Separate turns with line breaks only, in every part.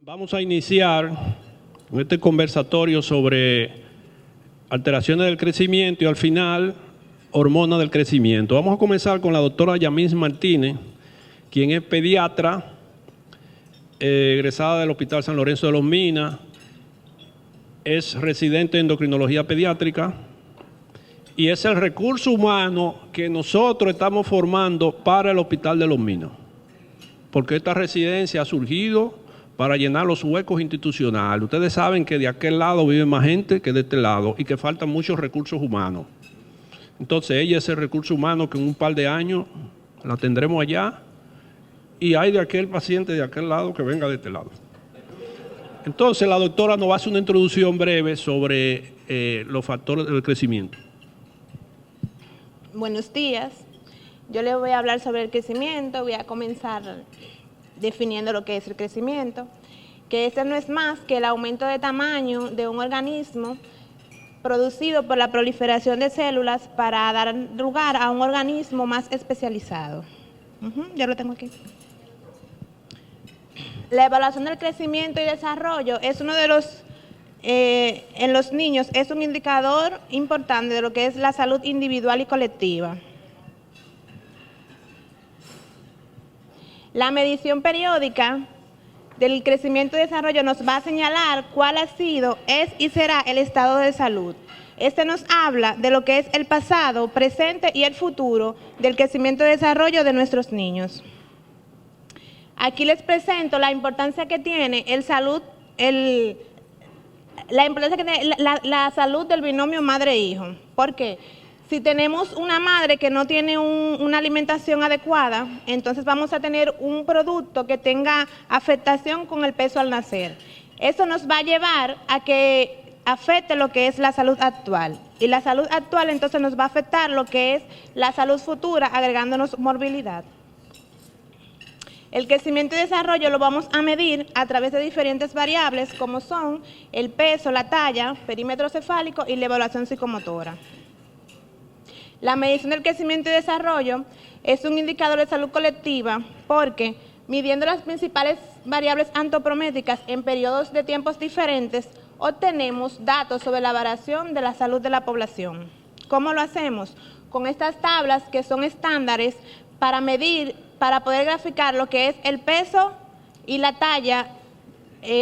Vamos a iniciar este conversatorio sobre alteraciones del crecimiento y al final hormonas del crecimiento. Vamos a comenzar con la doctora Yamis Martínez, quien es pediatra, egresada del Hospital San Lorenzo de Los Minas, es residente en endocrinología pediátrica y es el recurso humano que nosotros estamos formando para el Hospital de Los Minas, porque esta residencia ha surgido para llenar los huecos institucionales. Ustedes saben que de aquel lado vive más gente que de este lado y que faltan muchos recursos humanos. Entonces ella es el recurso humano que en un par de años la tendremos allá y hay de aquel paciente de aquel lado que venga de este lado. Entonces la doctora nos va a hacer una introducción breve sobre los factores del crecimiento.
Buenos días. Yo les voy a hablar sobre el crecimiento. Voy a comenzar definiendo lo que es el crecimiento, que este no es más que el aumento de tamaño de un organismo producido por la proliferación de células para dar lugar a un organismo más especializado. Ya lo tengo aquí. La evaluación del crecimiento y desarrollo es uno de los, en los niños, es un indicador importante de lo que es la salud individual y colectiva. La medición periódica del crecimiento y desarrollo nos va a señalar cuál ha sido, es y será el estado de salud. Este nos habla de lo que es el pasado, presente y el futuro del crecimiento y desarrollo de nuestros niños. Aquí les presento la importancia que tiene la salud del binomio madre-hijo. ¿Por qué? Si tenemos una madre que no tiene una alimentación adecuada, entonces vamos a tener un producto que tenga afectación con el peso al nacer. Eso nos va a llevar a que afecte lo que es la salud actual. Y la salud actual entonces nos va a afectar lo que es la salud futura, agregándonos morbilidad. El crecimiento y desarrollo lo vamos a medir a través de diferentes variables como son el peso, la talla, perímetro cefálico y la evaluación psicomotora. La medición del crecimiento y desarrollo es un indicador de salud colectiva porque, midiendo las principales variables antropométricas en periodos de tiempos diferentes, obtenemos datos sobre la variación de la salud de la población. ¿Cómo lo hacemos? Con estas tablas que son estándares para medir, para poder graficar lo que es el peso y la talla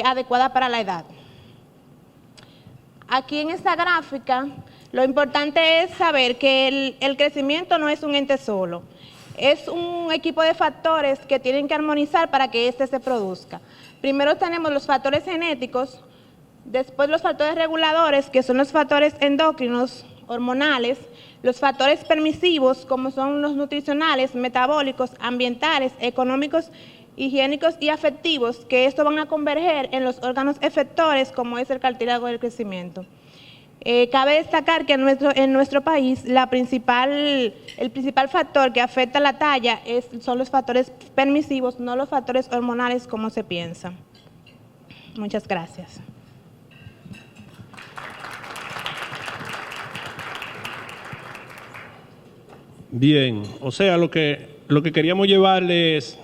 adecuada para la edad. Aquí en esta gráfica, lo importante es saber que el crecimiento no es un ente solo, es un equipo de factores que tienen que armonizar para que éste se produzca. Primero tenemos los factores genéticos, después los factores reguladores, que son los factores endocrinos, hormonales, los factores permisivos, como son los nutricionales, metabólicos, ambientales, económicos, higiénicos y afectivos, que estos van a converger en los órganos efectores, como es el cartílago del crecimiento. Cabe destacar que en nuestro país el principal factor que afecta la talla son los factores permisivos, no los factores hormonales como se piensa. Muchas gracias.
Bien, o sea, lo que queríamos llevarles es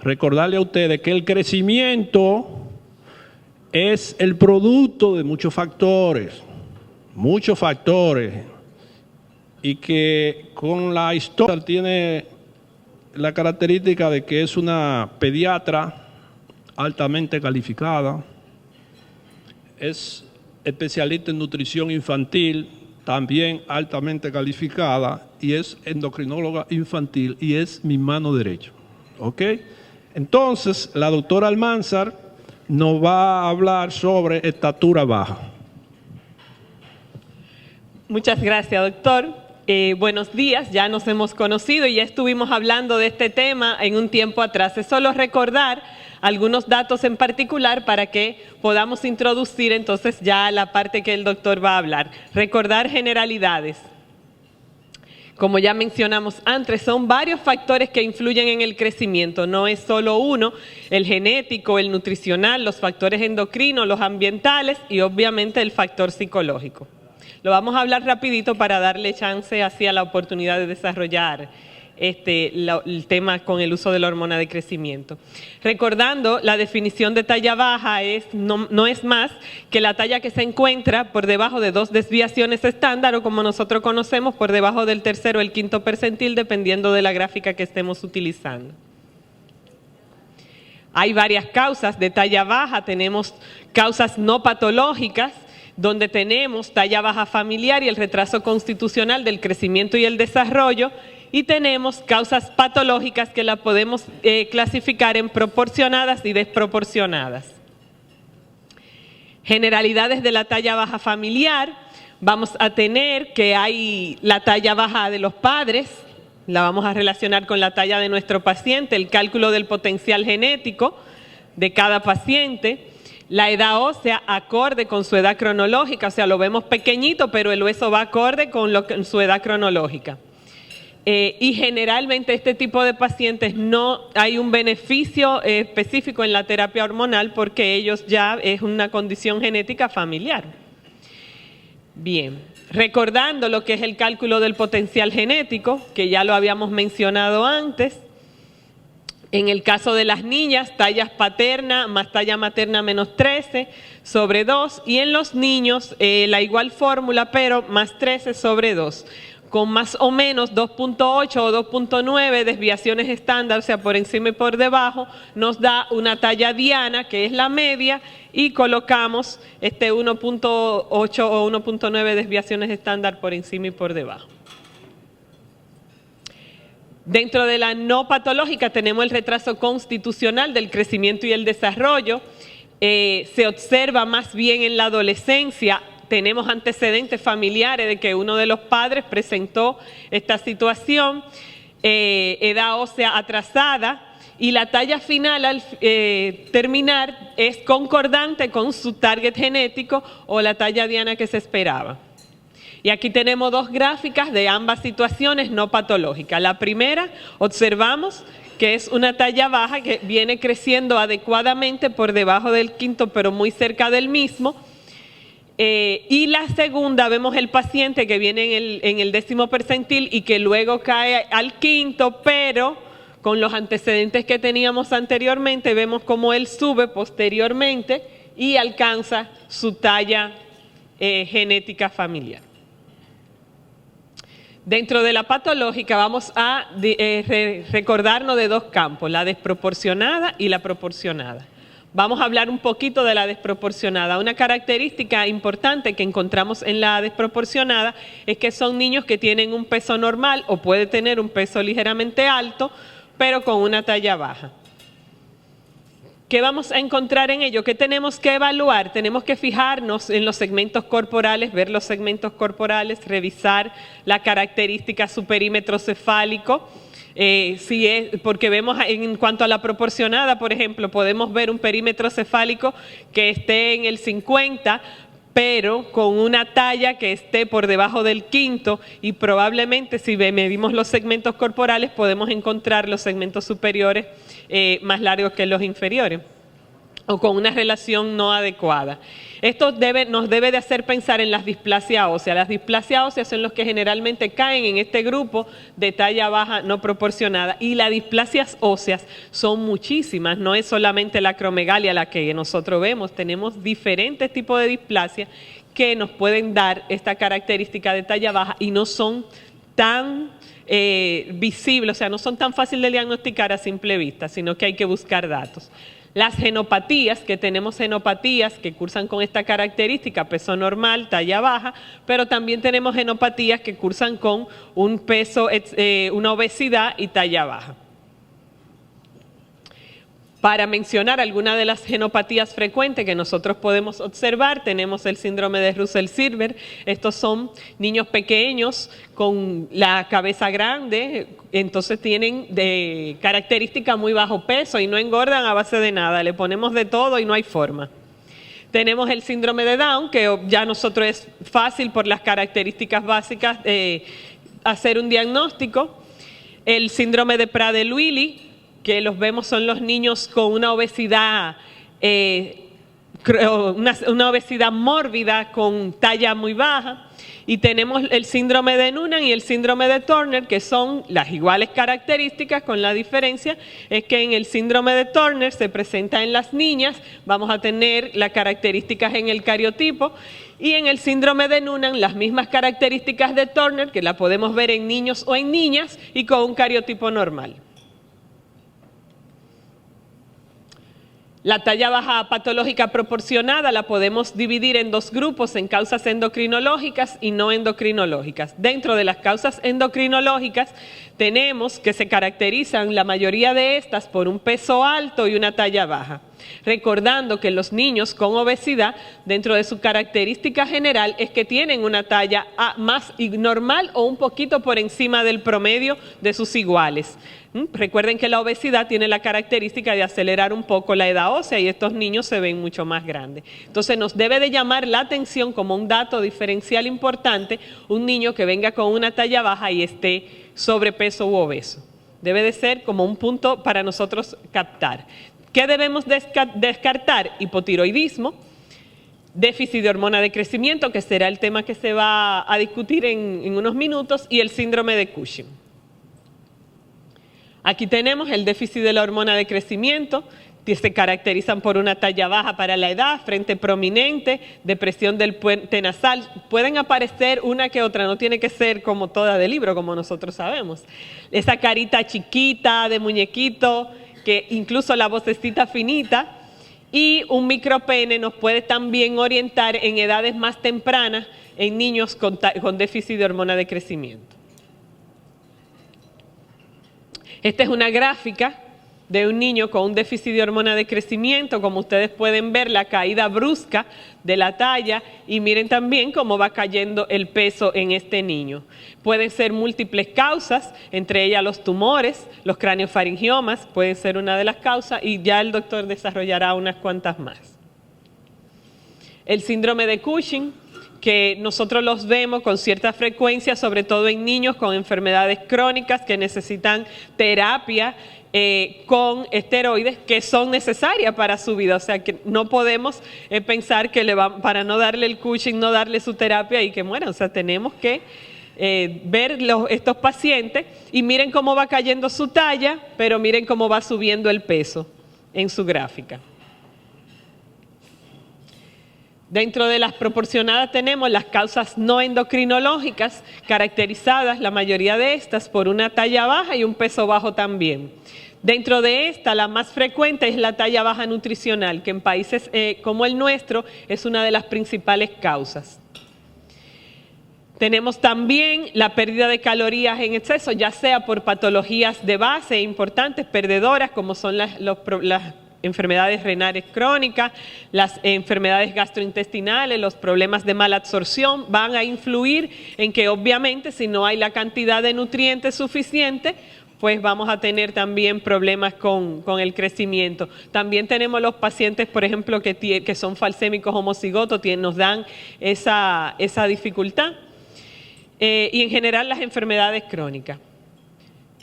recordarle a ustedes que el crecimiento es el producto de muchos factores, y que con la historia tiene la característica de que es una pediatra altamente calificada, es especialista en nutrición infantil, también altamente calificada, y es endocrinóloga infantil y es mi mano derecha. ¿Ok? Entonces, la doctora Almanzar nos va a hablar sobre estatura baja.
Muchas gracias, doctor. Buenos días, ya nos hemos conocido y ya estuvimos hablando de este tema en un tiempo atrás. Es solo recordar algunos datos en particular para que podamos introducir entonces ya la parte que el doctor va a hablar. Recordar generalidades. Como ya mencionamos antes, son varios factores que influyen en el crecimiento, no es solo uno, el genético, el nutricional, los factores endocrinos, los ambientales y obviamente el factor psicológico. Lo vamos a hablar rapidito para darle chance hacia la oportunidad de desarrollar el tema con el uso de la hormona de crecimiento. Recordando, la definición de talla baja no es más que la talla que se encuentra por debajo de 2 desviaciones estándar, o como nosotros conocemos, por debajo del tercero o el quinto percentil, dependiendo de la gráfica que estemos utilizando. Hay varias causas de talla baja. Tenemos causas no patológicas, donde tenemos talla baja familiar y el retraso constitucional del crecimiento y el desarrollo, y tenemos causas patológicas que la podemos clasificar en proporcionadas y desproporcionadas. Generalidades de la talla baja familiar: vamos a tener que hay la talla baja de los padres, la vamos a relacionar con la talla de nuestro paciente, el cálculo del potencial genético de cada paciente, la edad ósea acorde con su edad cronológica, o sea, lo vemos pequeñito, pero el hueso va acorde con su edad cronológica. Y generalmente este tipo de pacientes no hay un beneficio específico en la terapia hormonal, porque ellos ya es una condición genética familiar. Bien, recordando lo que es el cálculo del potencial genético, que ya lo habíamos mencionado antes. En el caso de las niñas, talla paterna más talla materna menos 13 sobre 2, y en los niños la igual fórmula, pero más 13 sobre 2. Con más o menos 2.8 o 2.9 desviaciones estándar, o sea, por encima y por debajo, nos da una talla diana, que es la media, y colocamos 1.8 o 1.9 desviaciones estándar por encima y por debajo. Dentro de la no patológica tenemos el retraso constitucional del crecimiento y el desarrollo. Se observa más bien en la adolescencia. Tenemos antecedentes familiares de que uno de los padres presentó esta situación, edad ósea atrasada, y la talla final al terminar es concordante con su target genético o la talla diana que se esperaba. Y aquí tenemos 2 gráficas de ambas situaciones no patológicas. La primera, observamos que es una talla baja que viene creciendo adecuadamente por debajo del quinto, pero muy cerca del mismo. Y la segunda, vemos el paciente que viene en el 10º percentil y que luego cae al quinto, pero con los antecedentes que teníamos anteriormente, vemos cómo él sube posteriormente y alcanza su talla genética familiar. Dentro de la patológica vamos a recordarnos de 2 campos, la desproporcionada y la proporcionada. Vamos a hablar un poquito de la desproporcionada. Una característica importante que encontramos en la desproporcionada es que son niños que tienen un peso normal o puede tener un peso ligeramente alto, pero con una talla baja. ¿Qué vamos a encontrar en ello? ¿Qué tenemos que evaluar? Tenemos que fijarnos en los segmentos corporales, ver los segmentos corporales, revisar la característica su perímetro cefálico. Porque vemos en cuanto a la proporcionada, por ejemplo, podemos ver un perímetro cefálico que esté en el 50, pero con una talla que esté por debajo del quinto, y probablemente si medimos los segmentos corporales podemos encontrar los segmentos superiores más largos que los inferiores, o con una relación no adecuada. Esto nos debe de hacer pensar en las displasias óseas. Las displasias óseas son los que generalmente caen en este grupo de talla baja no proporcionada, y las displasias óseas son muchísimas, no es solamente la acromegalia la que nosotros vemos, tenemos diferentes tipos de displasia que nos pueden dar esta característica de talla baja y no son tan visibles, o sea, no son tan fáciles de diagnosticar a simple vista, sino que hay que buscar datos. Las genopatías, que tenemos genopatías que cursan con esta característica, peso normal, talla baja, pero también tenemos genopatías que cursan con un peso, una obesidad y talla baja. Para mencionar algunas de las genopatías frecuentes que nosotros podemos observar, tenemos el síndrome de Russell-Silver. Estos son niños pequeños con la cabeza grande, entonces tienen de característica muy bajo peso y no engordan a base de nada, le ponemos de todo y no hay forma. Tenemos el síndrome de Down, que ya nosotros es fácil por las características básicas hacer un diagnóstico. El síndrome de Prader-Willi, que los vemos son los niños con una obesidad una obesidad mórbida con talla muy baja. Y tenemos el síndrome de Noonan y el síndrome de Turner, que son las iguales características, con la diferencia es que en el síndrome de Turner se presenta en las niñas, vamos a tener las características en el cariotipo, y en el síndrome de Noonan las mismas características de Turner, que la podemos ver en niños o en niñas, y con un cariotipo normal. La talla baja patológica proporcionada la podemos dividir en dos grupos, en causas endocrinológicas y no endocrinológicas. Dentro de las causas endocrinológicas tenemos que se caracterizan la mayoría de estas por un peso alto y una talla baja. Recordando que los niños con obesidad, dentro de su característica general, es que tienen una talla más normal o un poquito por encima del promedio de sus iguales. Recuerden que la obesidad tiene la característica de acelerar un poco la edad ósea y estos niños se ven mucho más grandes. Entonces nos debe de llamar la atención como un dato diferencial importante un niño que venga con una talla baja y esté sobrepeso u obeso. Debe de ser como un punto para nosotros captar. ¿Qué debemos descartar? Hipotiroidismo, déficit de hormona de crecimiento, que será el tema que se va a discutir en unos minutos, y el síndrome de Cushing. Aquí tenemos el déficit de la hormona de crecimiento, que se caracterizan por una talla baja para la edad, frente prominente, depresión del puente nasal. Pueden aparecer una que otra, no tiene que ser como toda de libro, como nosotros sabemos. Esa carita chiquita de muñequito, que incluso la vocecita finita, y un micropene nos puede también orientar en edades más tempranas en niños con déficit de hormona de crecimiento. Esta es una gráfica de un niño con un déficit de hormona de crecimiento. Como ustedes pueden ver, la caída brusca de la talla, y miren también cómo va cayendo el peso en este niño. Pueden ser múltiples causas, entre ellas los tumores, los craniofaringiomas pueden ser una de las causas, y ya el doctor desarrollará unas cuantas más. El síndrome de Cushing, que nosotros los vemos con cierta frecuencia, sobre todo en niños con enfermedades crónicas que necesitan terapia con esteroides que son necesarias para su vida. O sea que no podemos pensar que para no darle el Cushing, no darle su terapia y que mueran. O sea, tenemos que ver estos pacientes y miren cómo va cayendo su talla, pero miren cómo va subiendo el peso en su gráfica. Dentro de las proporcionadas tenemos las causas no endocrinológicas, caracterizadas la mayoría de estas por una talla baja y un peso bajo también. Dentro de esta, la más frecuente es la talla baja nutricional, que en países como el nuestro es una de las principales causas. Tenemos también la pérdida de calorías en exceso, ya sea por patologías de base importantes, perdedoras, como son las enfermedades renales crónicas, las enfermedades gastrointestinales, los problemas de mala absorción, van a influir en que obviamente si no hay la cantidad de nutrientes suficiente, pues vamos a tener también problemas con el crecimiento. También tenemos los pacientes, por ejemplo, que son falsémicos homocigotos, nos dan esa dificultad. Y en general las enfermedades crónicas.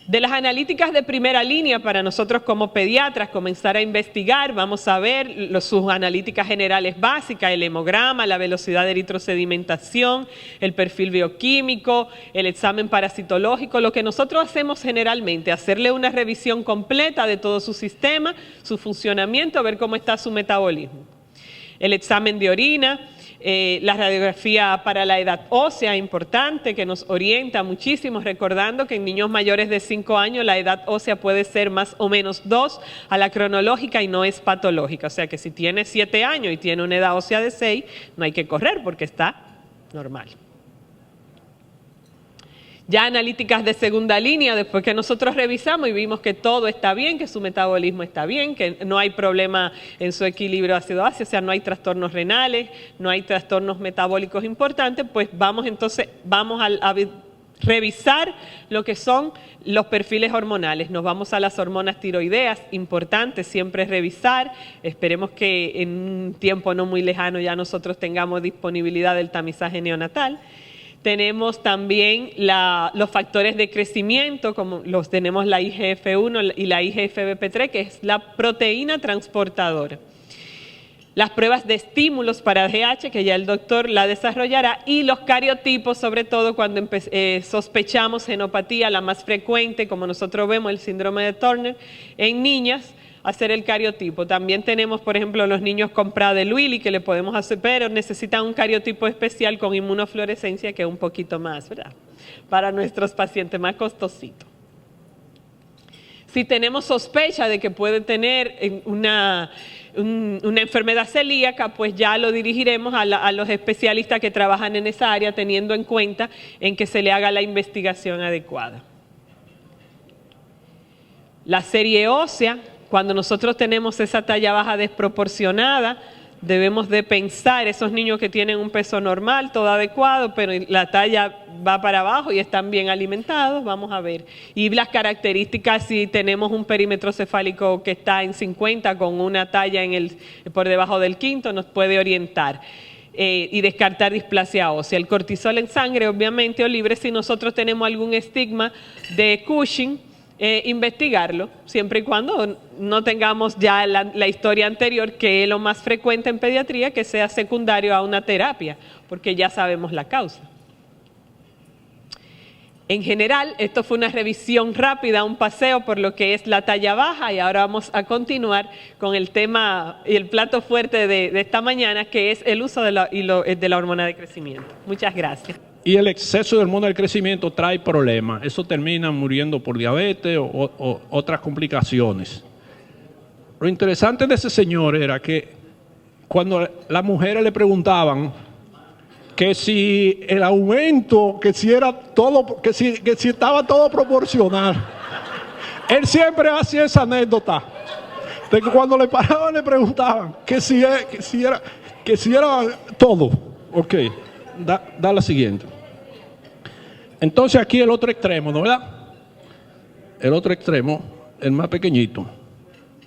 De las analíticas de primera línea, para nosotros como pediatras comenzar a investigar, vamos a ver sus analíticas generales básicas, el hemograma, la velocidad de eritrosedimentación, el perfil bioquímico, el examen parasitológico. Lo que nosotros hacemos generalmente, hacerle una revisión completa de todo su sistema, su funcionamiento, ver cómo está su metabolismo. El examen de orina, la radiografía para la edad ósea, importante, que nos orienta muchísimo, recordando que en niños mayores de 5 años la edad ósea puede ser más o menos 2 a la cronológica y no es patológica. O sea que si tiene 7 años y tiene una edad ósea de 6, no hay que correr porque está normal. Ya analíticas de segunda línea, después que nosotros revisamos y vimos que todo está bien, que su metabolismo está bien, que no hay problema en su equilibrio ácido-base, o sea, no hay trastornos renales, no hay trastornos metabólicos importantes, pues vamos a revisar lo que son los perfiles hormonales. Nos vamos a las hormonas tiroideas, importante siempre revisar. Esperemos que en un tiempo no muy lejano ya nosotros tengamos disponibilidad del tamizaje neonatal. Tenemos también los factores de crecimiento, como tenemos la IGF-1 y la IGF-BP3, que es la proteína transportadora. las pruebas de estímulos para ADH, que ya el doctor la desarrollará, y los cariotipos, sobre todo cuando sospechamos genopatía, la más frecuente, como nosotros vemos, el síndrome de Turner, en niñas, hacer el cariotipo. También tenemos, por ejemplo, los niños con Prader-Willi, que le podemos hacer, pero necesitan un cariotipo especial con inmunofluorescencia, que es un poquito más, ¿verdad?, para nuestros pacientes, más costosito. Si tenemos sospecha de que puede tener una enfermedad celíaca, pues ya lo dirigiremos a los especialistas que trabajan en esa área, teniendo en cuenta en que se le haga la investigación adecuada. La serie ósea, cuando nosotros tenemos esa talla baja desproporcionada, debemos de pensar, esos niños que tienen un peso normal, todo adecuado, pero la talla va para abajo y están bien alimentados, vamos a ver. Y las características, si tenemos un perímetro cefálico que está en 50 con una talla por debajo del quinto, nos puede orientar. Y descartar displasia ósea. El cortisol en sangre, obviamente, o libre, si nosotros tenemos algún estigma de Cushing, investigarlo, siempre y cuando no tengamos ya la historia anterior, que es lo más frecuente en pediatría, que sea secundario a una terapia, porque ya sabemos la causa. En general, esto fue una revisión rápida, un paseo por lo que es la talla baja, y ahora vamos a continuar con el tema y el plato fuerte de esta mañana, que es el uso de la hormona de crecimiento. Muchas gracias.
Y el exceso de hormona del crecimiento trae problemas. Eso termina muriendo por diabetes o otras complicaciones. Lo interesante de ese señor era que cuando las mujeres le preguntaban que si el aumento, que si era todo, que si estaba todo proporcional, él siempre hacía esa anécdota de que cuando le paraban le preguntaban que si era todo. Ok. Da la siguiente. Entonces aquí el otro extremo, ¿no, verdad? El otro extremo, el más pequeñito.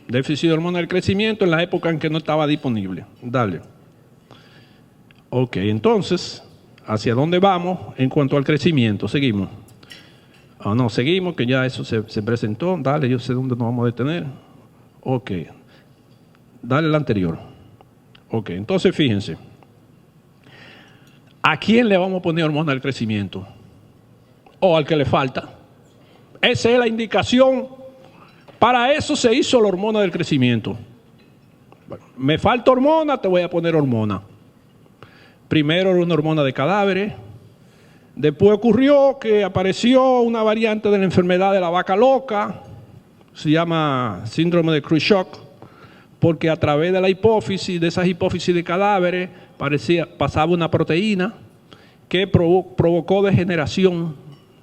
Déficit de hormona del crecimiento en la época en que no estaba disponible. Dale. Ok, entonces, ¿hacia dónde vamos en cuanto al crecimiento? Seguimos. No, seguimos, que ya eso se presentó. Dale, yo sé dónde nos vamos a detener. Ok. Dale el anterior. Ok, entonces fíjense. ¿A quién le vamos a poner hormona del crecimiento? ¿O al que le falta? Esa es la indicación. Para eso se hizo la hormona del crecimiento. Bueno, me falta hormona, te voy a poner hormona. Primero era una hormona de cadáveres. Después ocurrió que apareció una variante de la enfermedad de la vaca loca. Se llama síndrome de Khrushchev, porque a través de la hipófisis, de esas hipófisis de cadáveres, pasaba una proteína que provocó degeneración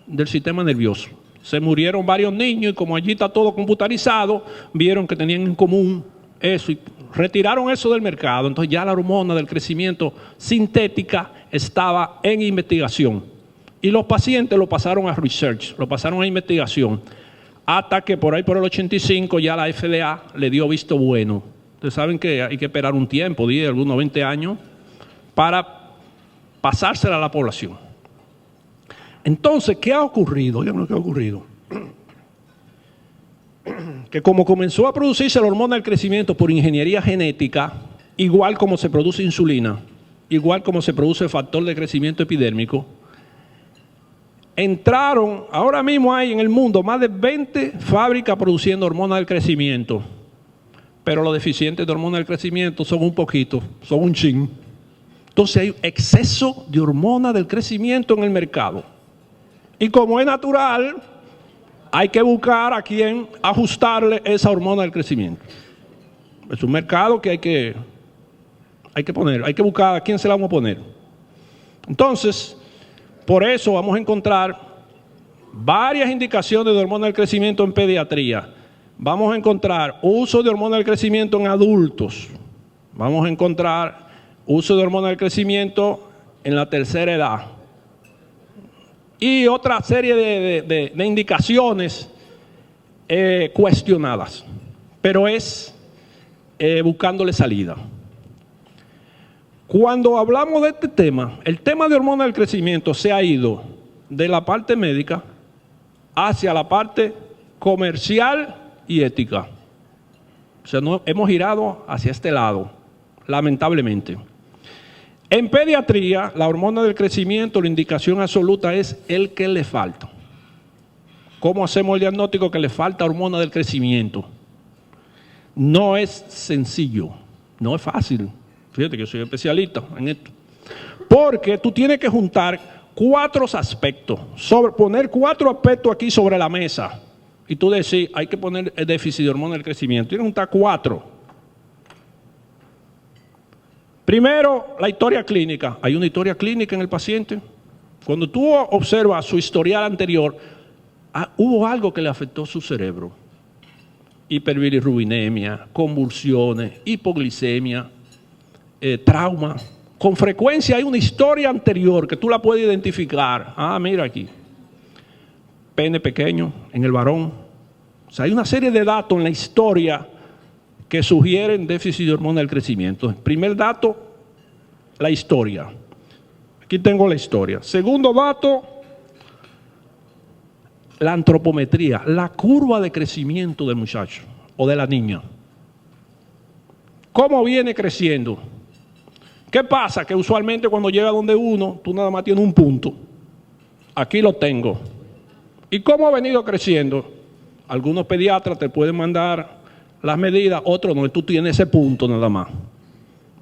del sistema nervioso. Se murieron varios niños y como allí está todo computarizado, vieron que tenían en común eso y retiraron eso del mercado. Entonces ya la hormona del crecimiento sintética estaba en investigación. Y los pacientes lo pasaron a research, lo pasaron a investigación. Hasta que por ahí por el 85 ya la FDA le dio visto bueno. Ustedes saben que hay que esperar un tiempo, 10, algunos 20 años, para pasársela a la población. Entonces, ¿qué ha ocurrido? Díganme qué ha ocurrido. Que como comenzó a producirse la hormona del crecimiento por ingeniería genética, igual como se produce insulina, igual como se produce el factor de crecimiento epidérmico, entraron, ahora mismo hay en el mundo más de 20 fábricas produciendo hormona del crecimiento, pero los deficientes de hormona del crecimiento son un poquito, son un chin. Entonces hay exceso de hormona del crecimiento en el mercado. Y como es natural, hay que buscar a quién ajustarle esa hormona del crecimiento. Es un mercado que hay que poner, hay que buscar a quién se la vamos a poner. Entonces, por eso vamos a encontrar varias indicaciones de hormona del crecimiento en pediatría. Vamos a encontrar uso de hormona del crecimiento en adultos. Vamos a encontrar uso de hormona del crecimiento en la tercera edad. Y otra serie de indicaciones cuestionadas. Pero es buscándole salida. Cuando hablamos de este tema, el tema de hormona del crecimiento se ha ido de la parte médica hacia la parte comercial y ética. O sea, hemos girado hacia este lado. lamentablemente. En pediatría, la hormona del crecimiento, la indicación absoluta es el que le falta. ¿Cómo hacemos el diagnóstico que le falta hormona del crecimiento? No es sencillo, no es fácil. Fíjate que yo soy especialista en esto. Porque tú tienes que juntar 4 aspectos, poner 4 aspectos aquí sobre la mesa. Y tú decís, hay que poner el déficit de hormona del crecimiento. Tienes que juntar 4. Primero, la historia clínica. ¿Hay una historia clínica en el paciente? Cuando tú observas su historial anterior, hubo algo que le afectó su cerebro. Hiperbilirrubinemia, convulsiones, hipoglicemia, trauma. Con frecuencia hay una historia anterior que tú la puedes identificar. Mira aquí. Pene pequeño en el varón. O sea, hay una serie de datos en la historia que sugieren déficit de hormona del crecimiento. Primer dato, la historia. Aquí tengo la historia. Segundo dato, la antropometría, la curva de crecimiento del muchacho o de la niña. ¿Cómo viene creciendo? ¿Qué pasa? Que usualmente cuando llega donde uno, tú nada más tienes un punto. Aquí lo tengo. ¿Y cómo ha venido creciendo? Algunos pediatras te pueden mandar las medidas, otros no, tú tienes ese punto nada más.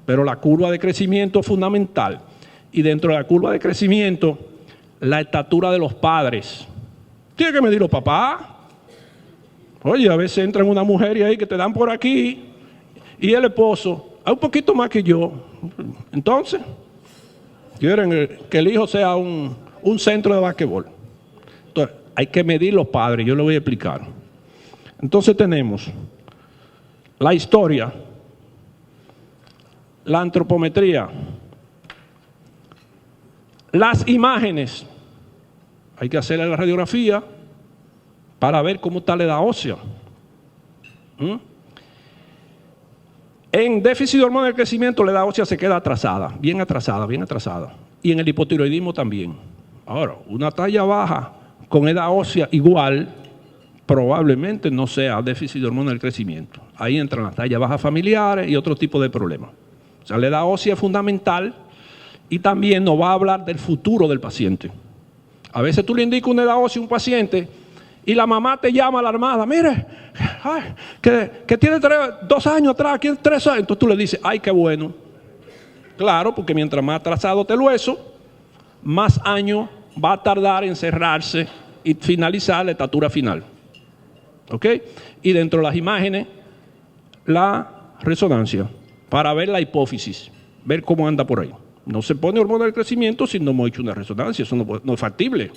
Pero la curva de crecimiento es fundamental. Y dentro de la curva de crecimiento, la estatura de los padres. Tiene que medir los papás. Oye, a veces entra una mujer y ahí que te dan por aquí y el esposo, un poquito más que yo. Entonces, quieren que el hijo sea un centro de basquetbol. Entonces, hay que medir los padres, yo le voy a explicar. Entonces tenemos la historia, la antropometría, las imágenes. Hay que hacerle la radiografía para ver cómo está la edad ósea. En déficit de hormona del crecimiento, la edad ósea se queda atrasada, bien atrasada, bien atrasada. Y en el hipotiroidismo también. Ahora, una talla baja con edad ósea igual, probablemente no sea déficit de hormona del crecimiento. Ahí entran las tallas bajas familiares y otro tipo de problemas. O sea, la edad ósea es fundamental y también nos va a hablar del futuro del paciente. A veces tú le indicas una edad ósea a un paciente y la mamá te llama alarmada, mire, que tiene 2 años atrás, tiene 3 años. Entonces tú le dices, ay, qué bueno. Claro, porque mientras más atrasado te el hueso, más años va a tardar en cerrarse y finalizar la estatura final. ¿Ok? Y dentro de las imágenes, la resonancia, para ver la hipófisis, ver cómo anda por ahí. No se pone hormona del crecimiento si no hemos hecho una resonancia, eso no es factible.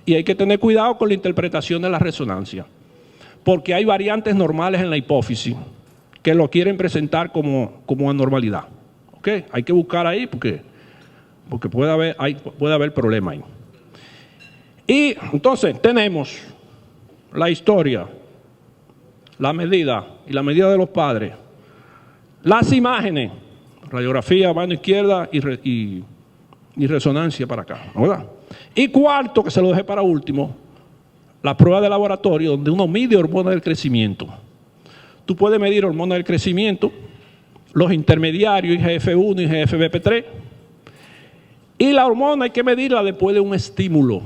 Y hay que tener cuidado con la interpretación de la resonancia, porque hay variantes normales en la hipófisis que lo quieren presentar como anormalidad. ¿Ok? Hay que buscar ahí porque puede haber problema ahí. Y entonces tenemos la historia, la medida y la medida de los padres, las imágenes, radiografía, mano izquierda y resonancia para acá, ¿verdad? Y cuarto, que se lo dejé para último, la prueba de laboratorio donde uno mide hormona del crecimiento. Tú puedes medir hormona del crecimiento, los intermediarios IGF-1 y IGF-BP3, y la hormona hay que medirla después de un estímulo.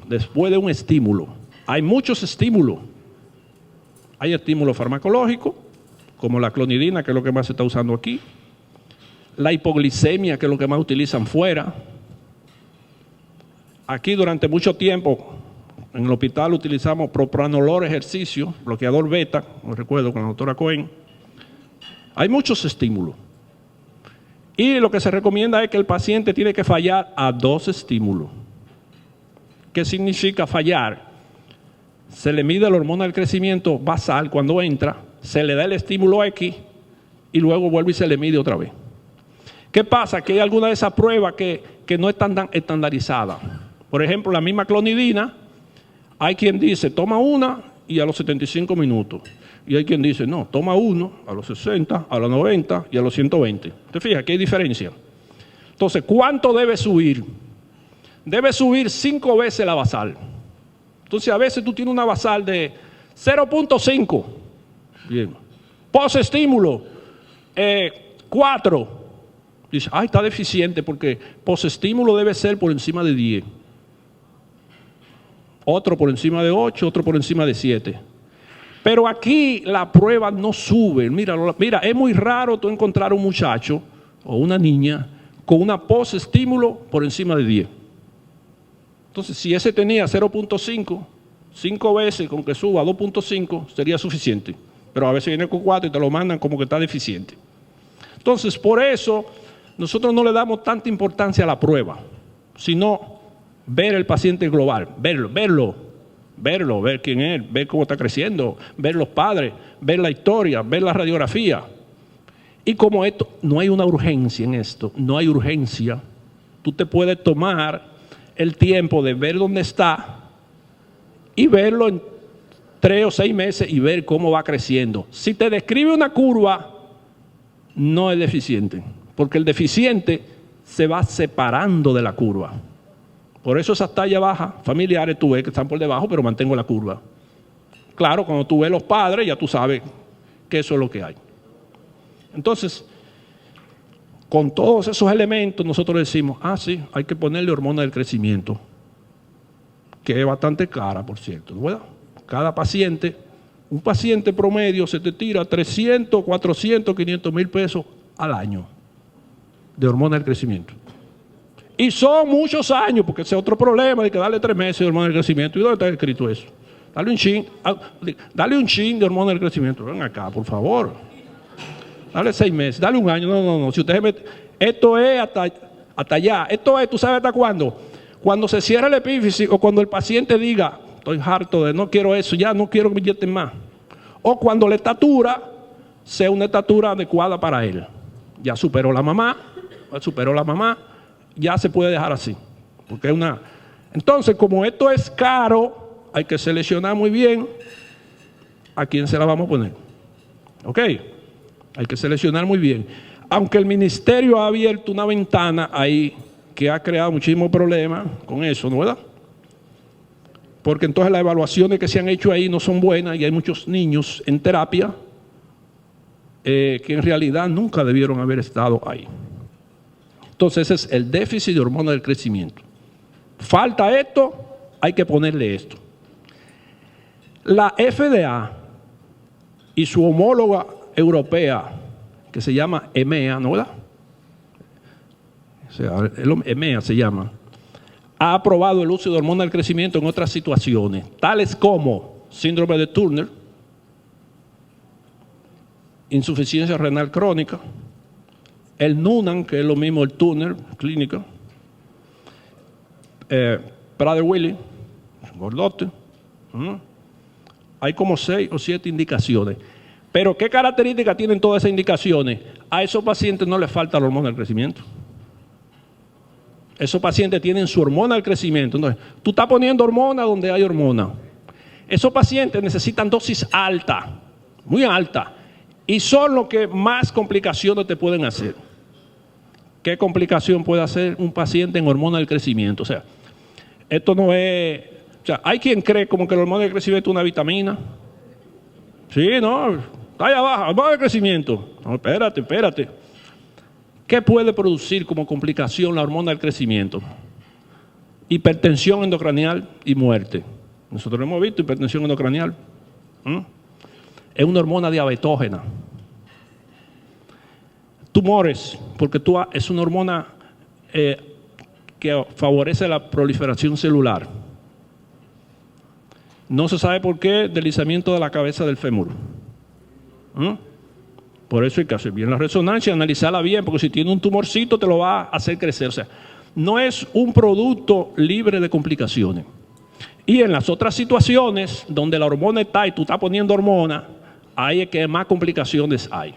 Después de un estímulo. Hay muchos estímulos. Hay estímulos farmacológicos, como la clonidina, que es lo que más se está usando aquí. La hipoglicemia, que es lo que más utilizan fuera. Aquí durante mucho tiempo, en el hospital utilizamos propranolol ejercicio, bloqueador beta, no recuerdo, con la doctora Cohen. Hay muchos estímulos. Y lo que se recomienda es que el paciente tiene que fallar a 2 estímulos. ¿Qué significa fallar? Se le mide la hormona del crecimiento basal cuando entra, se le da el estímulo X y luego vuelve y se le mide otra vez. ¿Qué pasa? Que hay alguna de esas pruebas que no están tan estandarizadas. Por ejemplo, la misma clonidina, hay quien dice, toma una y a los 75 minutos. Y hay quien dice, no, toma uno a los 60, a los 90 y a los 120. ¿Te fijas que hay diferencia? Entonces, ¿cuánto debe subir? Debe subir 5 veces la basal. Entonces, a veces tú tienes una basal de 0.5. Bien. Posestímulo, 4. Dice, ay, está deficiente porque posestímulo debe ser por encima de 10. Otro por encima de 8, otro por encima de 7. Pero aquí la prueba no sube. Mira, es muy raro tú encontrar un muchacho o una niña con una posestímulo por encima de 10. Entonces, si ese tenía 0.5, 5 veces con que suba a 2.5 sería suficiente. Pero a veces viene con 4 y te lo mandan como que está deficiente. Entonces, por eso, nosotros no le damos tanta importancia a la prueba, sino ver el paciente global, ver quién es, ver cómo está creciendo, ver los padres, ver la historia, ver la radiografía. Y como esto, no hay una urgencia en esto, no hay urgencia, tú te puedes tomar el tiempo de ver dónde está y verlo en 3 o 6 meses y ver cómo va creciendo. Si te describe una curva, no es deficiente, porque el deficiente se va separando de la curva. Por eso esas tallas bajas familiares tú ves que están por debajo, pero mantengo la curva. Claro, cuando tú ves los padres, ya tú sabes que eso es lo que hay. Entonces, con todos esos elementos, nosotros decimos, sí, hay que ponerle hormona del crecimiento, que es bastante cara, por cierto, ¿verdad? Cada paciente, un paciente promedio se te tira 300, 400, 500 mil pesos al año de hormona del crecimiento. Y son muchos años, porque ese es otro problema, de que darle 3 meses de hormona del crecimiento. ¿Y dónde está escrito eso? Dale un chin de hormona del crecimiento. Ven acá, por favor. Dale 6 meses, dale un año. No. Si usted se mete, esto es hasta allá. Esto es, ¿tú sabes hasta cuándo? Cuando se cierra el epífisis o cuando el paciente diga, estoy harto de no quiero eso, ya no quiero que me inyecten más. O cuando la estatura sea una estatura adecuada para él. Ya superó la mamá, ya se puede dejar así. Porque es una... Entonces, como esto es caro, hay que seleccionar muy bien a quién se la vamos a poner. ¿Ok? Hay que seleccionar muy bien. Aunque el ministerio ha abierto una ventana ahí que ha creado muchísimos problemas con eso, ¿no verdad? Porque entonces las evaluaciones que se han hecho ahí no son buenas y hay muchos niños en terapia que en realidad nunca debieron haber estado ahí. Entonces ese es el déficit de hormona del crecimiento. Falta esto, hay que ponerle esto. La FDA y su homóloga europea, que se llama EMEA, ¿no verdad? O sea, EMEA se llama, ha aprobado el uso de hormona del crecimiento en otras situaciones, tales como síndrome de Turner, insuficiencia renal crónica, el Noonan, que es lo mismo el Turner clínico, Prader-Willi, gordote. Hay como 6 o 7 indicaciones. Pero ¿qué características tienen todas esas indicaciones? A esos pacientes no les falta la hormona del crecimiento. Esos pacientes tienen su hormona del crecimiento. Entonces, tú estás poniendo hormona donde hay hormona. Esos pacientes necesitan dosis alta, muy alta, y son los que más complicaciones te pueden hacer. ¿Qué complicación puede hacer un paciente en hormona del crecimiento? O sea, esto no es... O sea, hay quien cree como que la hormona del crecimiento es una vitamina. Sí, no, está allá abajo, hormona del crecimiento. No, espérate. ¿Qué puede producir como complicación la hormona del crecimiento? Hipertensión endocranial y muerte. Nosotros hemos visto hipertensión endocranial. Es una hormona diabetógena. Tumores, porque es una hormona que favorece la proliferación celular. No se sabe por qué, deslizamiento de la cabeza del fémur. Por eso hay que hacer bien la resonancia, analizarla bien, porque si tiene un tumorcito te lo va a hacer crecer. O sea, no es un producto libre de complicaciones. Y en las otras situaciones donde la hormona está y tú estás poniendo hormona, ahí es que más complicaciones hay.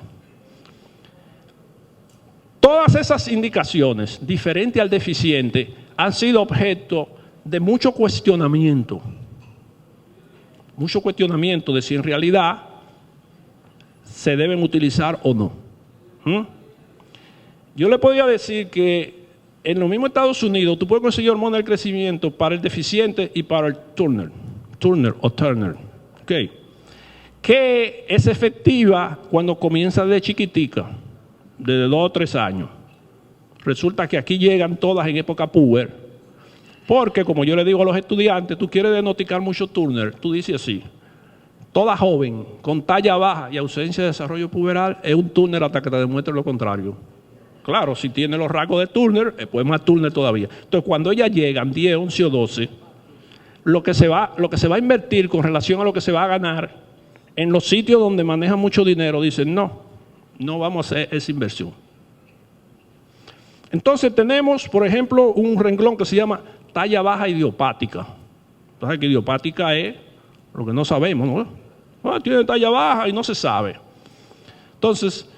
Todas esas indicaciones, diferentes al deficiente, han sido objeto de mucho cuestionamiento. Mucho cuestionamiento de si en realidad se deben utilizar o no. Yo le podría decir que en los mismos Estados Unidos tú puedes conseguir hormona del crecimiento para el deficiente y para el Turner. Okay. Que es efectiva cuando comienza de chiquitica. de 2 o 3 años. Resulta que aquí llegan todas en época puber, porque como yo le digo a los estudiantes, tú quieres diagnosticar mucho Turner, tú dices así: toda joven con talla baja y ausencia de desarrollo puberal es un Turner hasta que te demuestre lo contrario. Claro, si tiene los rasgos de Turner, pues más Turner todavía. Entonces, cuando ellas llegan, 10, 11 o 12, lo que se va a invertir con relación a lo que se va a ganar en los sitios donde manejan mucho dinero, dicen, no vamos a hacer esa inversión. Entonces tenemos, por ejemplo, un renglón que se llama talla baja idiopática. Entonces, que idiopática es lo que no sabemos, ¿no? Tiene talla baja y no se sabe. Entonces,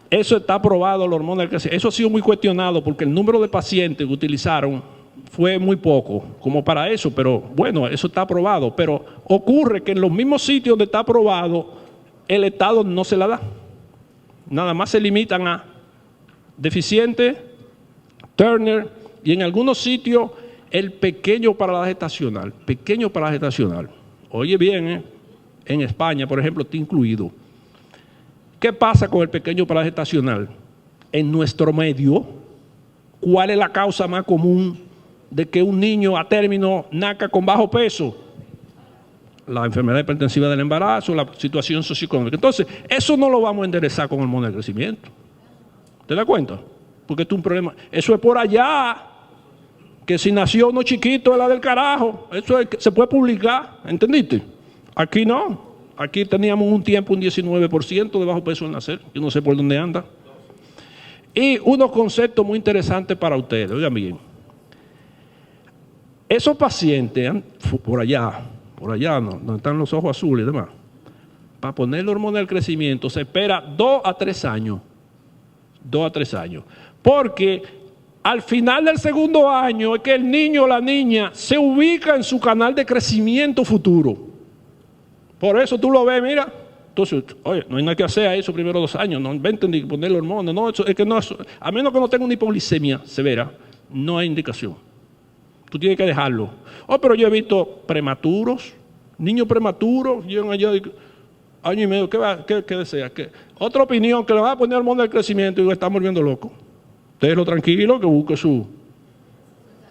eso está aprobado, la hormona del crecimiento. Eso ha sido muy cuestionado porque el número de pacientes que utilizaron fue muy poco, como para eso, pero bueno, eso está aprobado. Pero ocurre que en los mismos sitios donde está aprobado, el Estado no se la da. Nada más se limitan a deficiente, Turner, y en algunos sitios el pequeño para la gestacional. Pequeño para la gestacional. Oye bien, en España, por ejemplo, está incluido. ¿Qué pasa con el pequeño para la gestacional? En nuestro medio, ¿cuál es la causa más común de que un niño a término nazca con bajo peso? La enfermedad hipertensiva del embarazo, la situación socioeconómica. Entonces, eso no lo vamos a enderezar con hormona del crecimiento. ¿Te das cuenta? Porque esto es un problema. Eso es por allá, que si nació uno chiquito es la del carajo. Eso se puede publicar, ¿entendiste? Aquí no. Aquí teníamos un tiempo un 19% de bajo peso al nacer. Yo no sé por dónde anda. Y unos conceptos muy interesantes para ustedes. Oigan bien. Esos pacientes, por allá, donde están los ojos azules y demás, para poner la hormona del crecimiento se espera 2 a 3 años. 2 a 3 años. Porque al final del segundo año es que el niño o la niña se ubica en su canal de crecimiento futuro. Por eso tú lo ves, mira. Entonces, oye, no hay nada que hacer a eso primero 2 años. No inventen ni ponerle hormonas. No, eso, es que no, eso, a menos que no tenga una hipoglicemia severa, no hay indicación. Tú tienes que dejarlo. Oh, pero yo he visto prematuros, niños prematuros, llegan allá de año y medio. ¿Qué desea? Otra opinión, que le va a poner hormona del crecimiento y lo está volviendo loco. Déjelo tranquilo, que busque su...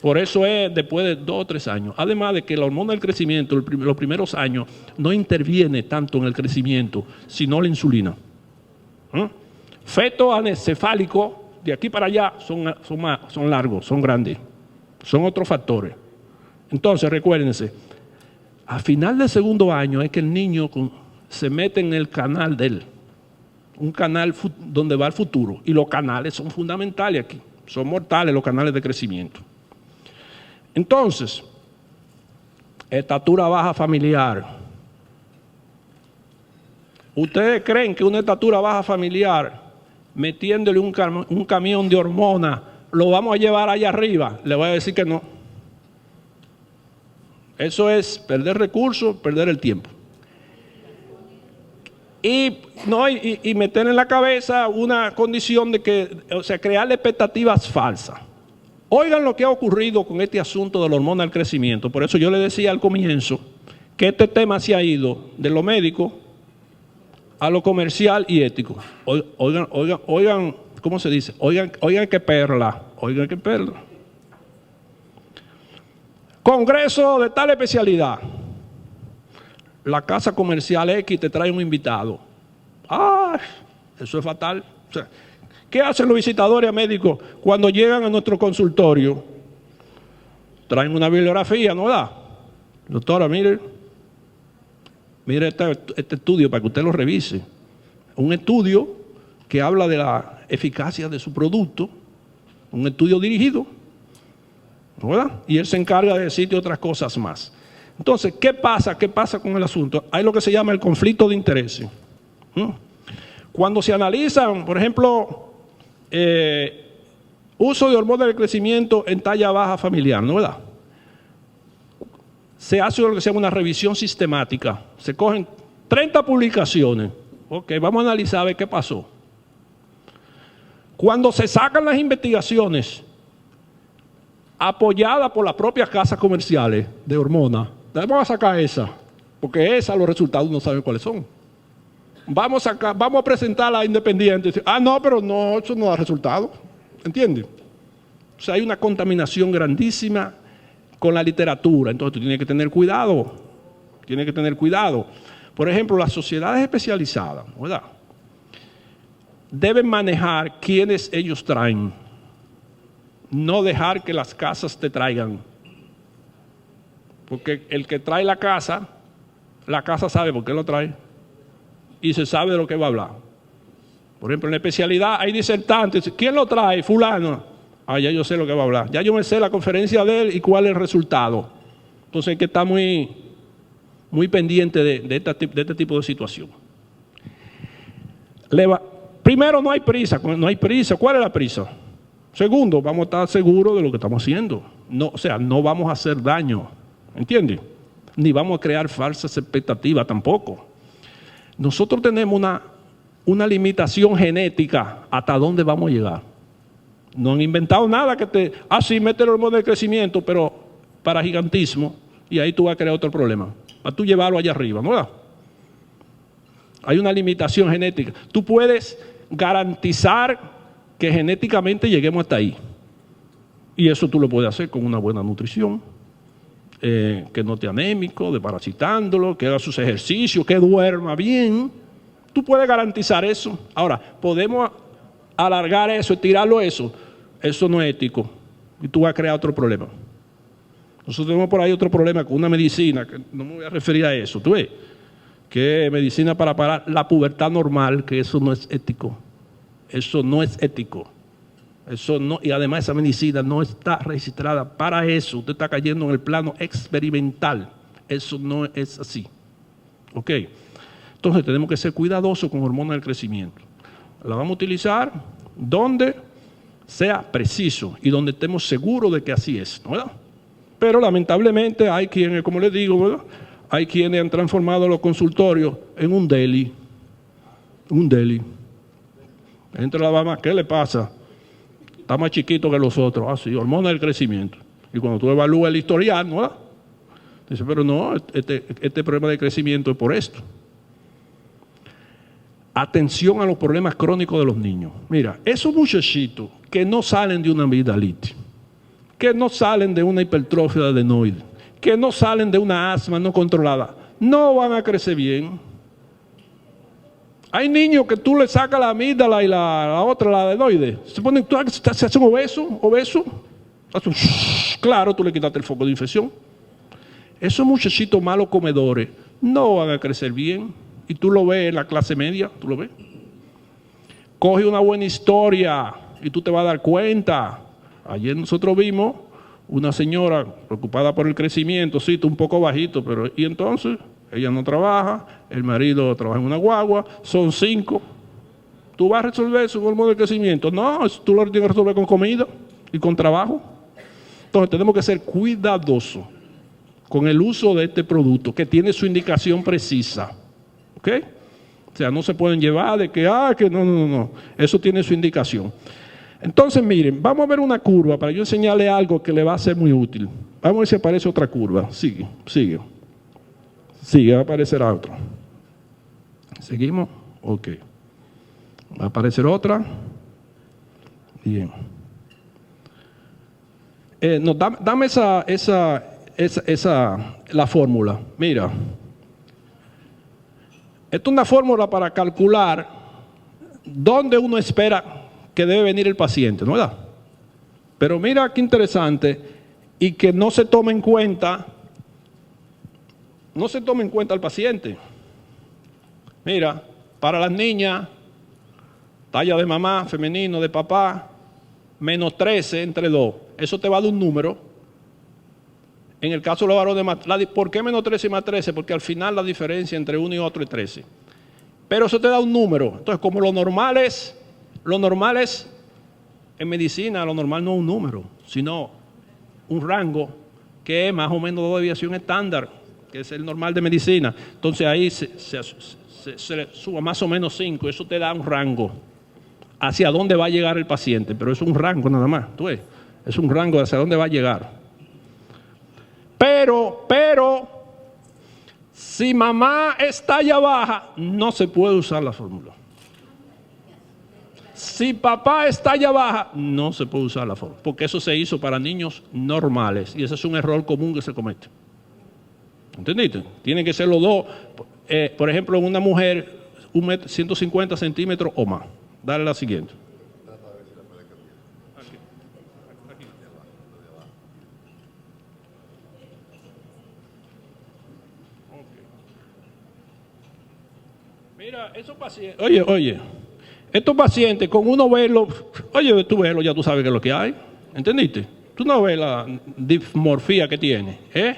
Por eso es después de 2 o 3 años. Además de que la hormona del crecimiento, los primeros años, no interviene tanto en el crecimiento, sino la insulina. Fetos anencefálicos, de aquí para allá, son largos, son grandes. Son otros factores. Entonces, recuérdense, a final del segundo año es que el niño se mete en el canal de él. Un canal donde va el futuro. Y los canales son fundamentales aquí. Son mortales los canales de crecimiento. Entonces, estatura baja familiar. ¿Ustedes creen que una estatura baja familiar, metiéndole un camión de hormonas, lo vamos a llevar allá arriba? Le voy a decir que no. Eso es perder recursos, perder el tiempo. Y meter en la cabeza una condición de que, o sea, crearle expectativas falsas. Oigan lo que ha ocurrido con este asunto de la hormona del crecimiento. Por eso yo le decía al comienzo que este tema se ha ido de lo médico a lo comercial y ético. Oigan, ¿cómo se dice? Oigan qué perla. Oigan qué perla. Congreso de tal especialidad. La casa comercial X te trae un invitado. ¡Ah! Eso es fatal. O sea, ¿qué hacen los visitadores a médicos cuando llegan a nuestro consultorio? Traen una bibliografía, ¿no da? Doctora, mire este estudio para que usted lo revise. Un estudio que habla de la eficacia de su producto, un estudio dirigido, ¿verdad? Y él se encarga de decirte otras cosas más. Entonces, ¿qué pasa? ¿Qué pasa con el asunto? Hay lo que se llama el conflicto de intereses. Cuando se analizan, por ejemplo, uso de hormonas del crecimiento en talla baja familiar, ¿no verdad? Se hace lo que se llama una revisión sistemática. Se cogen 30 publicaciones. Ok, vamos a analizar a ver qué pasó. Cuando se sacan las investigaciones apoyadas por las propias casas comerciales de hormonas, vamos a sacar esa, porque esa los resultados no saben cuáles son. vamos a presentar la independiente. Ah, no, pero no, eso no da resultado. ¿Entiendes? O sea, hay una contaminación grandísima con la literatura. Entonces tú tienes que tener cuidado. Tienes que tener cuidado. Por ejemplo, las sociedades especializadas, ¿verdad?, deben manejar quienes ellos traen. No dejar que las casas te traigan. Porque el que trae la casa sabe por qué lo trae. Y se sabe de lo que va a hablar. Por ejemplo, en la especialidad hay disertantes. ¿Quién lo trae? Fulano. Ah, ya yo sé lo que va a hablar. Ya yo me sé la conferencia de él y cuál es el resultado. Entonces hay que estar muy pendiente de este tipo de situación. Primero, no hay prisa. ¿Cuál es la prisa? Segundo, vamos a estar seguros de lo que estamos haciendo. No, o sea, no vamos a hacer daño. ¿Entiendes? Ni vamos a crear falsas expectativas tampoco. Nosotros tenemos una limitación genética hasta dónde vamos a llegar. No han inventado nada que sí, mete el hormona de crecimiento, pero para gigantismo, y ahí tú vas a crear otro problema. Para tú llevarlo allá arriba, ¿no? Hay una limitación genética. Tú puedes garantizar que genéticamente lleguemos hasta ahí. Y eso tú lo puedes hacer con una buena nutrición, que no esté anémico, desparasitándolo, que haga sus ejercicios, que duerma bien. Tú puedes garantizar eso. Ahora, podemos alargar eso, tirarlo eso. Eso no es ético. Y tú vas a crear otro problema. Nosotros tenemos por ahí otro problema con una medicina, que no me voy a referir a eso, ¿tú ves? Que es medicina para parar la pubertad normal, que eso no es ético. Eso no es ético. Eso no, y además esa medicina no está registrada para eso. Usted está cayendo en el plano experimental. Eso no es así. ¿Ok? Entonces tenemos que ser cuidadosos con hormonas del crecimiento. La vamos a utilizar donde sea preciso y donde estemos seguros de que así es, ¿verdad? Pero lamentablemente hay quienes, como les digo, ¿verdad?, hay quienes han transformado los consultorios en un deli. Un deli. Entra la mamá, ¿qué le pasa? Está más chiquito que los otros. Ah, sí, hormona del crecimiento. Y cuando tú evalúas el historial, ¿no? Dice, pero no, este problema de crecimiento es por esto. Atención a los problemas crónicos de los niños. Mira, esos muchachitos que no salen de una amigdalitis, que no salen de una hipertrofia de adenoides, que no salen de una asma no controlada, no van a crecer bien. Hay niños que tú le sacas la amígdala y la otra, la adenoide, se hacen obesos. Claro, tú le quitaste el foco de infección. Esos muchachitos malos comedores no van a crecer bien. Y tú lo ves en la clase media, tú lo ves. Coge una buena historia y tú te vas a dar cuenta. Ayer nosotros vimos una señora preocupada por el crecimiento, sí, está un poco bajito, pero y entonces ella no trabaja, el marido trabaja en una guagua, son 5. ¿Tú vas a resolver eso con el modo de crecimiento? No, tú lo tienes que resolver con comida y con trabajo. Entonces tenemos que ser cuidadosos con el uso de este producto que tiene su indicación precisa. ¿Ok? O sea, no se pueden llevar de que no. Eso tiene su indicación. Entonces, miren, vamos a ver una curva para yo enseñarle algo que le va a ser muy útil. Vamos a ver si aparece otra curva. Sigue, va a aparecer otra. ¿Seguimos? Ok. Va a aparecer otra. Bien. No, dame la fórmula. Mira. Esta es una fórmula para calcular dónde uno espera que debe venir el paciente, ¿no? ¿Verdad? Pero mira qué interesante, y que no se tome en cuenta al paciente. Mira, para las niñas, talla de mamá, femenino, de papá, menos 13 entre 2. Eso te va a dar un número. En el caso de los varones, ¿por qué menos 13 y más 13? Porque al final la diferencia entre uno y otro es 13. Pero eso te da un número. Entonces, como lo normal es en medicina, lo normal no es un número, sino un rango que es más o menos 2 desviación estándar, que es el normal de medicina. Entonces ahí se suba más o menos 5. Eso te da un rango hacia dónde va a llegar el paciente. Pero es un rango nada más. ¿Tú ves? Es un rango hacia dónde va a llegar. Pero Si mamá está allá baja, no se puede usar la fórmula. Si papá está allá baja, no se puede usar la fórmula, porque eso se hizo para niños normales y ese es un error común que se comete. ¿Entendiste? Tienen que ser los dos. Por ejemplo, en una mujer, 150 centímetros o más. Dale la siguiente. Mira, esos pacientes, oye, estos pacientes con uno verlo, oye, tú verlo, ya tú sabes qué es lo que hay, ¿entendiste? Tú no ves la dismorfía que tiene, ¿eh?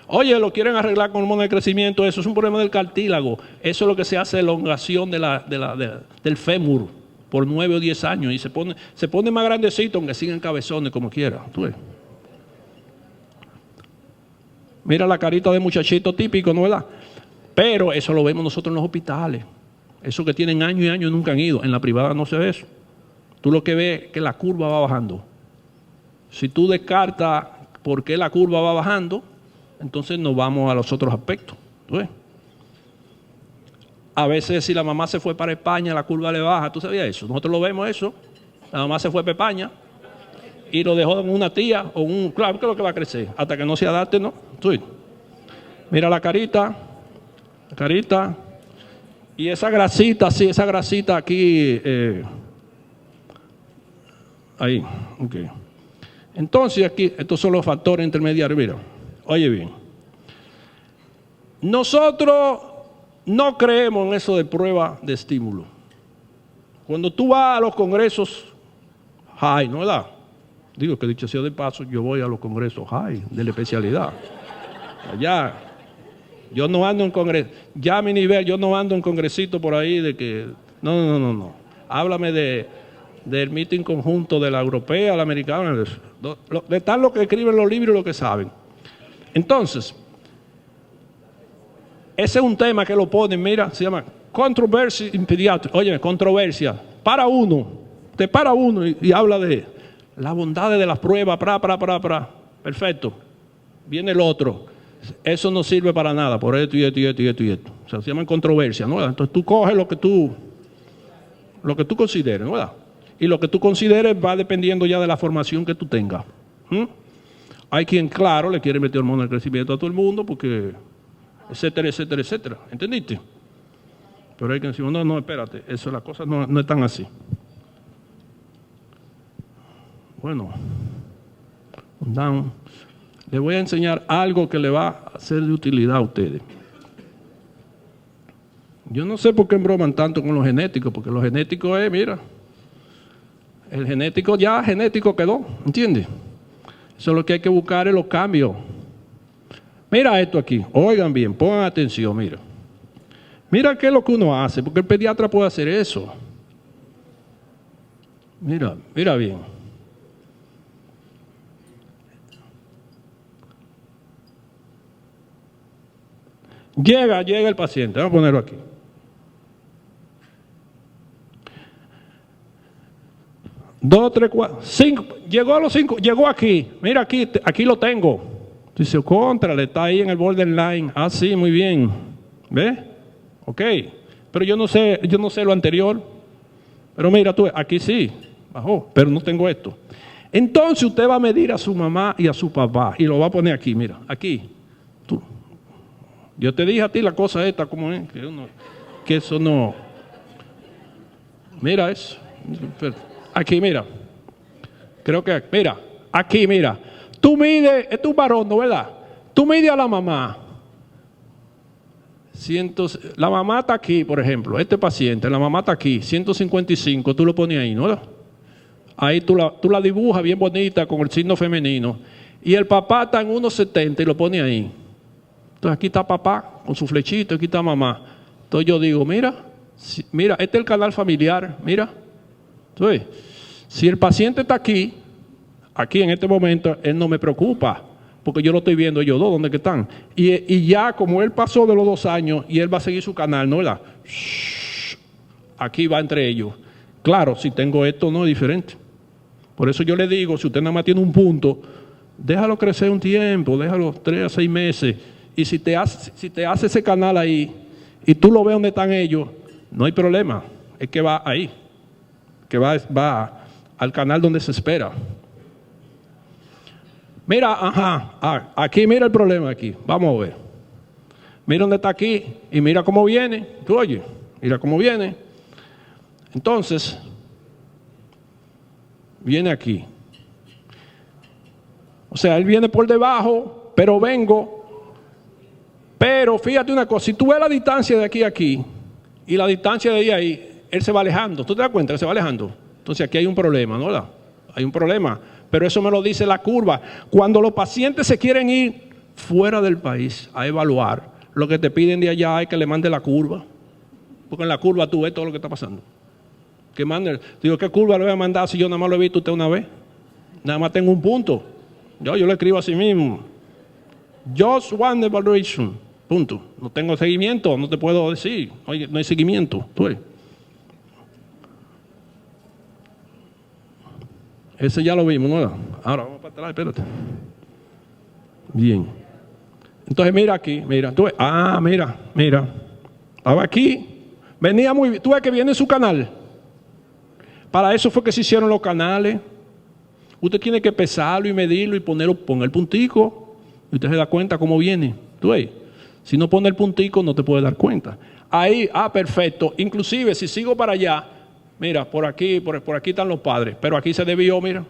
Oye, lo quieren arreglar con hormona de crecimiento, eso es un problema del cartílago, eso es lo que se hace elongación del fémur por 9 o 10 años y se pone más grandecito aunque sigan cabezones como quiera, tú ves. Mira la carita de muchachito típico, ¿no verdad? Pero eso lo vemos nosotros en los hospitales. Esos que tienen años y años nunca han ido. En la privada no se ve eso. Tú lo que ves es que la curva va bajando. Si tú descartas por qué la curva va bajando, entonces nos vamos a los otros aspectos. ¿Tú ves? A veces si la mamá se fue para España, la curva le baja. ¿Tú sabías eso? Nosotros lo vemos eso. La mamá se fue para España y lo dejó en una tía o un... Claro que es lo que va a crecer. Hasta que no se adapte, ¿no? ¿Tú ves? Mira la carita. Carita, y esa grasita, sí, esa grasita aquí, ahí, ok. Entonces aquí, estos son los factores intermediarios, mira, oye bien. Nosotros no creemos en eso de prueba de estímulo. Cuando tú vas a los congresos, high, ¿no verdad? Digo que dicho sea de paso, yo voy a los congresos high, de la especialidad. Allá. Yo no ando en congreso, ya a mi nivel, yo no ando en congresito por ahí de que, no. Háblame del meeting conjunto de la europea, la americana, de tal lo que escriben los libros y lo que saben. Entonces, ese es un tema que lo ponen, mira, se llama controversia in pediatría. Oye, controversia, te para uno y habla de las bondades de las pruebas, perfecto, viene el otro. Eso no sirve para nada, por esto y esto y esto y esto y esto. O sea, se llaman controversia, ¿no? Entonces tú coges lo que tú consideres, ¿no? Y lo que tú consideres va dependiendo ya de la formación que tú tengas. Hay quien, claro, le quiere meter hormona de crecimiento a todo el mundo porque, etcétera, etcétera, etcétera. ¿Entendiste? Pero hay quien decir, no, espérate, eso las cosas no están así. Bueno, les voy a enseñar algo que le va a ser de utilidad a ustedes. Yo no sé por qué embroman tanto con los genéticos, porque los genéticos mira, el genético ya genético quedó, ¿entiendes? Eso es lo que hay que buscar en los cambios. Mira esto aquí, oigan bien, pongan atención, mira. Mira qué es lo que uno hace, porque el pediatra puede hacer eso. Mira bien. Llega el paciente, vamos a ponerlo aquí. Dos, tres, cuatro, cinco, llegó a los 5, llegó aquí, mira aquí lo tengo. Dice, contrale, está ahí en el borderline. Ah, sí, muy bien. ¿Ves? Ok. Pero yo no sé lo anterior. Pero mira tú, aquí sí, bajó, pero no tengo esto. Entonces usted va a medir a su mamá y a su papá y lo va a poner aquí, mira, aquí. Tú. Yo te dije a ti la cosa esta, como es, que eso no. Mira eso. Aquí, mira. Creo que, mira, aquí, mira. Tú mides, es tu varón, ¿no verdad? Tú mides a la mamá. La mamá está aquí, por ejemplo, este paciente, la mamá está aquí, 155, tú lo pones ahí, ¿no? Ahí tú la dibujas bien bonita con el signo femenino. Y el papá está en 1,70 y lo pones ahí. Entonces aquí está papá con su flechito, aquí está mamá. Entonces yo digo, mira, este es el canal familiar, mira. Entonces, si el paciente está aquí en este momento, él no me preocupa, porque yo lo estoy viendo ellos dos, ¿dónde que están? Y ya como él pasó de los 2 años y él va a seguir su canal, ¿no? Aquí va entre ellos. Claro, si tengo esto no es diferente. Por eso yo le digo, si usted nada más tiene un punto, déjalo crecer un tiempo, déjalo 3 a 6 meses Y si te hace ese canal ahí y tú lo ves donde están ellos, no hay problema. Es que va ahí, que va al canal donde se espera. Mira, aquí mira el problema aquí. Vamos a ver. Mira dónde está aquí y mira cómo viene. Tú oye, mira cómo viene. Entonces, viene aquí. O sea, él viene por debajo, pero vengo. Pero fíjate una cosa, si tú ves la distancia de aquí a aquí y la distancia de ahí a ahí, él se va alejando. ¿Tú te das cuenta que se va alejando? Entonces aquí hay un problema, ¿no? Hay un problema. Pero eso me lo dice la curva. Cuando los pacientes se quieren ir fuera del país a evaluar, lo que te piden de allá es que le mande la curva. Porque en la curva tú ves todo lo que está pasando. Que mande. Digo, ¿qué curva le voy a mandar si yo nada más lo he visto usted una vez? Nada más tengo un punto. Yo le escribo así mismo. Just one evaluation. Punto. No tengo seguimiento, no te puedo decir. Oye, no hay seguimiento. Tú ves. Ese ya lo vimos, ¿no? Ahora vamos para atrás, espérate. Bien. Entonces mira aquí, mira. Tú ves. Mira. Estaba aquí. Venía muy bien. Tú ves que viene su canal. Para eso fue que se hicieron los canales. Usted tiene que pesarlo y medirlo y poner el puntico. Y usted se da cuenta cómo viene. ¿Tú ves? Si no pone el puntico no te puedes dar cuenta. Ahí, perfecto. Inclusive si sigo para allá, mira, por aquí están los padres. Pero aquí se desvió, mira.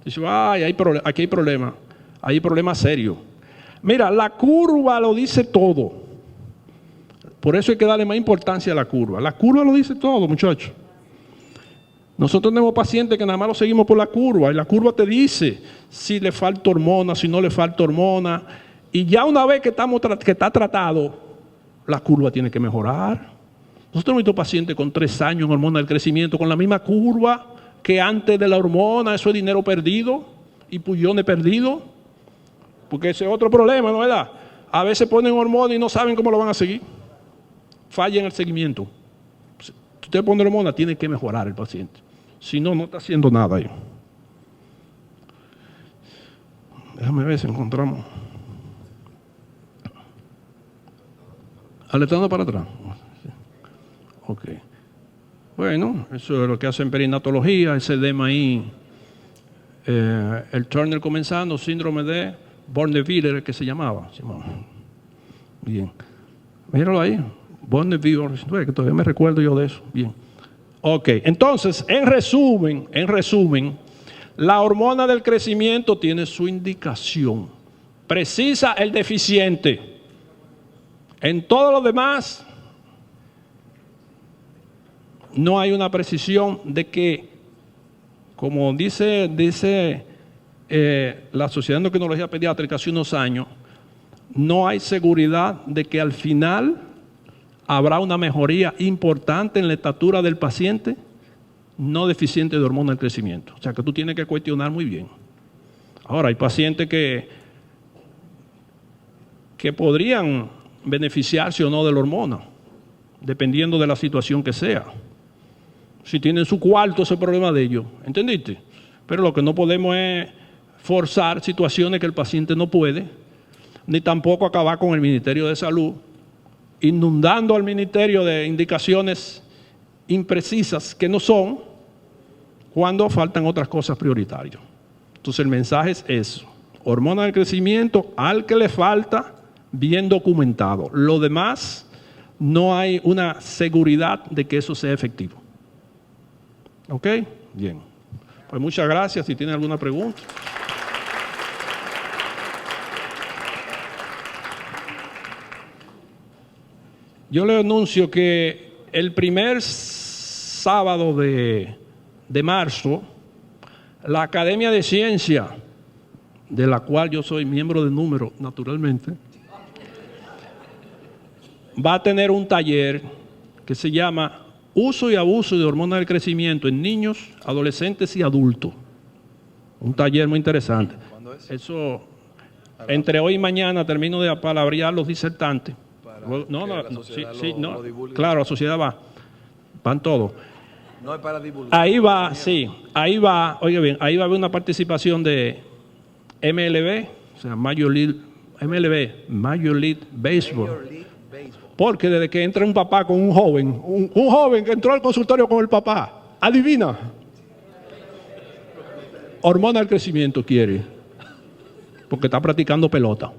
Dice, aquí hay problema. Hay problema serio. Mira, la curva lo dice todo. Por eso hay que darle más importancia a la curva. La curva lo dice todo, muchachos. Nosotros tenemos pacientes que nada más lo seguimos por la curva. Y la curva te dice si le falta hormona, si no le falta hormona. Y ya una vez que está tratado, la curva tiene que mejorar. Nosotros hemos visto pacientes con 3 años en hormona del crecimiento, con la misma curva que antes de la hormona. Eso es dinero perdido y pullones perdidos. Porque ese es otro problema, ¿no es verdad? A veces ponen hormona y no saben cómo lo van a seguir. Falla en el seguimiento. Si usted pone hormona, tiene que mejorar el paciente. Si no, no está haciendo nada ahí. Déjame ver si encontramos. Alertando para atrás. Ok. Bueno, eso es lo que hacen perinatología, ese edema ahí. El Turner comenzando, síndrome de Borne-Willer, que se llamaba. Bien. Míralo ahí. Borne-Willer, que todavía me recuerdo yo de eso. Bien. Ok. Entonces, en resumen, la hormona del crecimiento tiene su indicación. Precisa el deficiente. En todo lo demás, no hay una precisión de que, como dice la Sociedad de Endocrinología Pediátrica hace unos años, no hay seguridad de que al final habrá una mejoría importante en la estatura del paciente no deficiente de hormona del crecimiento. O sea que tú tienes que cuestionar muy bien. Ahora, hay pacientes que podrían beneficiarse o no de la hormona, dependiendo de la situación que sea. Si tienen su cuarto, ese es el problema de ellos. ¿Entendiste? Pero lo que no podemos es forzar situaciones que el paciente no puede, ni tampoco acabar con el Ministerio de Salud, inundando al Ministerio de indicaciones imprecisas que no son, cuando faltan otras cosas prioritarias. Entonces el mensaje es eso. Hormona del crecimiento, al que le falta, bien documentado. Lo demás, no hay una seguridad de que eso sea efectivo. ¿Ok? Bien. Pues muchas gracias. Si tienen alguna pregunta. Yo le anuncio que el primer sábado de marzo, la Academia de Ciencia, de la cual yo soy miembro de número, naturalmente, va a tener un taller que se llama Uso y abuso de hormonas del crecimiento en niños, adolescentes y adultos. Un taller muy interesante.
¿Cuándo es?
Eso, entre hoy y mañana termino de apalabrear los disertantes. Claro, la sociedad van todos.
No es para divulgar.
Ahí va, oiga bien, ahí va a haber una participación de MLB, o sea, Major League MLB, Major League Baseball. Porque desde que entra un papá con un joven, un joven que entró al consultorio con el papá, adivina, hormona del crecimiento quiere, porque está practicando pelota.